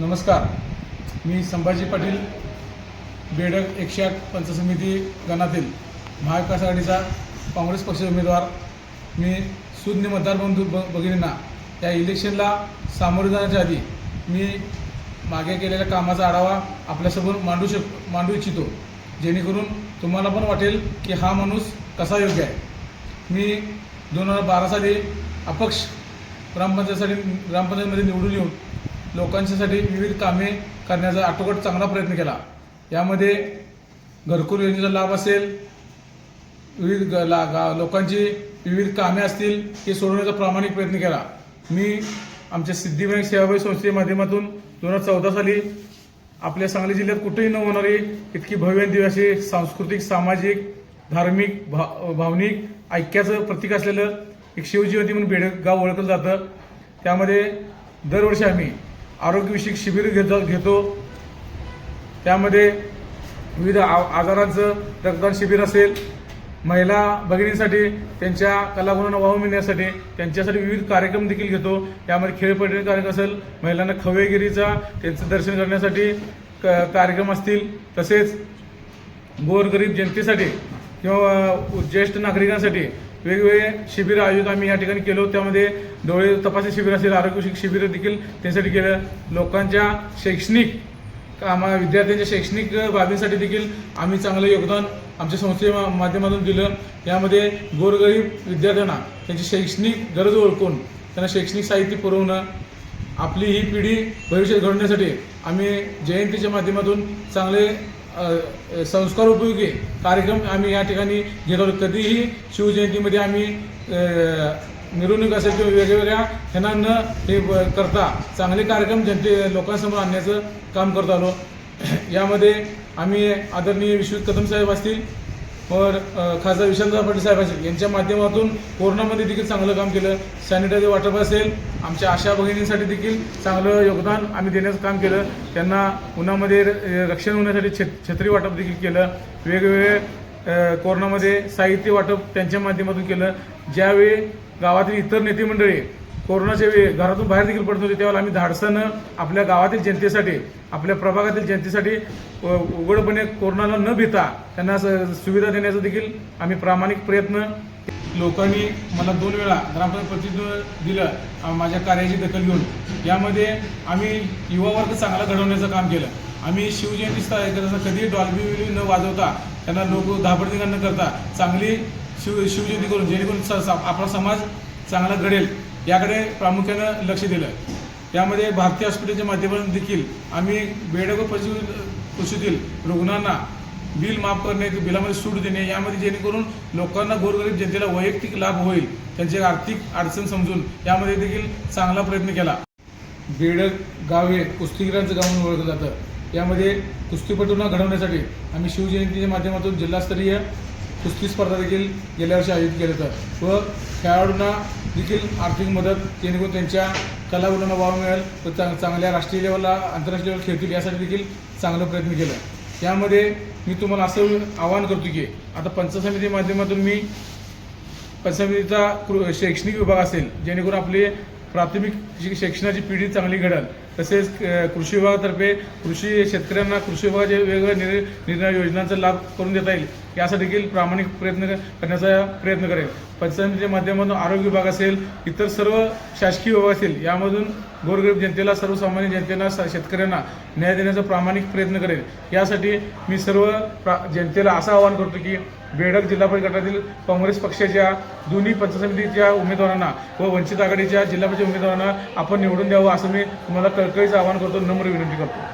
नमस्कार, मी संभाजी पाटील, बेडग 108 पंचायत समिती गणातील महाविकास आघाडीचा काँग्रेस पक्षाचा उमेदवार. मी सुज्ञ मतदार बंधू भगिनींना या इलेक्शनला सामोरे जाण्याच्या आधी मी मागे केलेल्या कामाचा आढावा आपल्यासमोर मांडू इच्छितो, जेणेकरून तुम्हाला पण वाटेल की हा माणूस कसा योग्य आहे. मी 2012 साली अपक्ष ग्रामपंचायतमध्ये निवडून येऊन लोकांच्यासाठी विविध कामे करण्याचा आटोकाट चांगला प्रयत्न केला. यामध्ये घरकुल योजनेचा लाभ असेल, विविध लोकांची विविध कामे असतील हे सोडवण्याचा प्रामाणिक प्रयत्न केला. मी आमच्या सिद्धिविनायक सेवाभावी संस्थेच्या माध्यमातून 2014 साली आपल्या सांगली जिल्ह्यात कुठेही न होणारी इतकी भव्य दिव्य अशी सांस्कृतिक, सामाजिक, धार्मिक, भावनिक ऐक्याचं प्रतीक असलेलं एक शिवजयंती म्हणून बेडग गाव ओळखलं जातं. त्यामध्ये दरवर्षी आम्ही आरोग्यविषयक शिबिर घेतो. त्यामध्ये विविध आजारांचं रक्तदान शिबिर असेल, महिला भगिनींसाठी त्यांच्या कलागुणांना वाव मिळण्यासाठी त्यांच्यासाठी विविध कार्यक्रम देखील घेतो. त्यामध्ये खेळपट्टी कार्यक्रम असेल, महिलांना खवेगिरीचा त्यांचं दर्शन करण्यासाठी कार्यक्रम असतील, तसेच गोरगरीब जनतेसाठी किंवा ज्येष्ठ नागरिकांसाठी वेगवेगळे शिबिर आयोजित आम्ही या ठिकाणी केलो. त्यामध्ये डोळे तपासणी शिबिर असेल, आरोग्यविषयक शिबिर देखील त्यासाठी केलं. लोकांच्या शैक्षणिक विद्यार्थ्यांच्या शैक्षणिक बाबींसाठी देखील आम्ही चांगलं योगदान आमच्या संस्थेच्या माध्यमातून दिलं. यामध्ये गोरगरीब विद्यार्थ्यांना त्यांची शैक्षणिक गरज ओळखून त्यांना शैक्षणिक साहित्य पुरवणं, आपली ही पिढी भविष्यात घडवण्यासाठी आम्ही जयंतीच्या माध्यमातून चांगले संस्कार उपयोगी कार्यक्रम आम्ही या ठिकाणी घेतो. कधीही शिवजयंतीमध्ये आम्ही मिरवणूक असेल किंवा वेगवेगळ्या ह्यांना न हे करता चांगले कार्यक्रम लोकांसमोर आणण्याचं काम करत आलो. यामध्ये आम्ही आदरणीय विश्वजित कदम साहेब असतील व खासदार विशालदादा पाटील साहेब असतील यांच्या माध्यमातून कोरोनामध्ये देखील चांगलं काम केलं. सॅनिटायझर वाटप असेल, आमच्या आशा भगिनींसाठी देखील चांगलं योगदान आम्ही देण्याचं काम केलं. त्यांना उन्हामध्ये रक्षण होण्यासाठी छत्री वाटप देखील केलं. वेगवेगळे कोरोनामध्ये साहित्य वाटप त्यांच्या माध्यमातून केलं. ज्यावेळी गावातील इतर नेते मंडळी कोरोनाच्या वेळी घरातून बाहेर देखील पडत होते, त्यावेळेला आम्ही धाडसानं आपल्या गावातील जनतेसाठी, आपल्या प्रभागातील जनतेसाठी उघडपणे कोरोनाला न भीता त्यांना सुविधा देण्याचा देखील आम्ही प्रामाणिक प्रयत्न. लोकांनी मला 2 वेळा ग्रामपंचायत प्रतिनिधित्व दिलं माझ्या कार्याची दखल घेऊन. यामध्ये आम्ही युवा वर्ग चांगला घडवण्याचं काम केलं. आम्ही शिवजयंती कधी डॉल्बी न वाजवता, त्यांना लोक धाबडदिंगा न करता चांगली शिवजयंती करून जेणेकरून आपला समाज चांगला घडेल याकडे प्रामुख्यानं लक्ष दिलं. त्यामध्ये भारतीय हॉस्पिटलच्या माध्यमातून देखील आम्ही बेडग व पशुतील रुग्णांना बिल माफ करणे, बिलामध्ये सूट देणे, यामध्ये जेणेकरून लोकांना गोरगरीब जनतेला वैयक्तिक लाभ होईल, त्यांची आर्थिक अडचण समजून यामध्ये देखील चांगला प्रयत्न केला. बेडग गाव हे कुस्तीगिरांचं गाव म्हणून ओळखलं जातं. यामध्ये कुस्तीपटूंना घडवण्यासाठी आम्ही शिवजयंतीच्या माध्यमातून जिल्हास्तरीय कुस्ती स्पर्धा देखील गेल्या वर्षी आयोजित केलं होतं व खेळाडूंना देखील आर्थिक मदत, जेणेकरून त्यांच्या कलागुणांना वाव मिळेल व चांगल्या राष्ट्रीय लेवलला, आंतरराष्ट्रीय लेवल खेळतील यासाठी देखील चांगलं प्रयत्न केलं. यामध्ये मी तुम्हाला असं आवाहन करतो की आता पंचायत समितीच्या माध्यमातून मी पंचायत समितीचा शैक्षणिक विभाग असेल, जेणेकरून आपली प्राथमिक शिक्षणाची पिढी चांगली घडेल. तसेच कृषी विभागातर्फे शेतकऱ्यांना कृषी विभागाचे वेगवेगळ्या निर्णय योजनांचा लाभ करून देता येईल यासाठी देखील प्रामाणिक प्रयत्न करण्याचा प्रयत्न करेल. पंचायत समितीच्या माध्यमातून आरोग्य विभाग असेल, इतर सर्व शासकीय विभाग असेल, यामधून गोरगरीब जनतेला, सर्वसामान्य जनतेला, शेतकऱ्यांना न्याय देण्याचा प्रामाणिक प्रयत्न करेल. यासाठी मी सर्व जनतेला असं आवाहन करतो की बेडग जिल्हा परिषद गटातील काँग्रेस पक्षाच्या दोन्ही पंचायत समितीच्या उमेदवारांना व वंचित आघाडीच्या जिल्हा परिषद उमेदवारांना आपण निवडून द्यावं असं मी तुम्हाला कळकळीचं आवाहन करतो, नम्र विनंती करतो.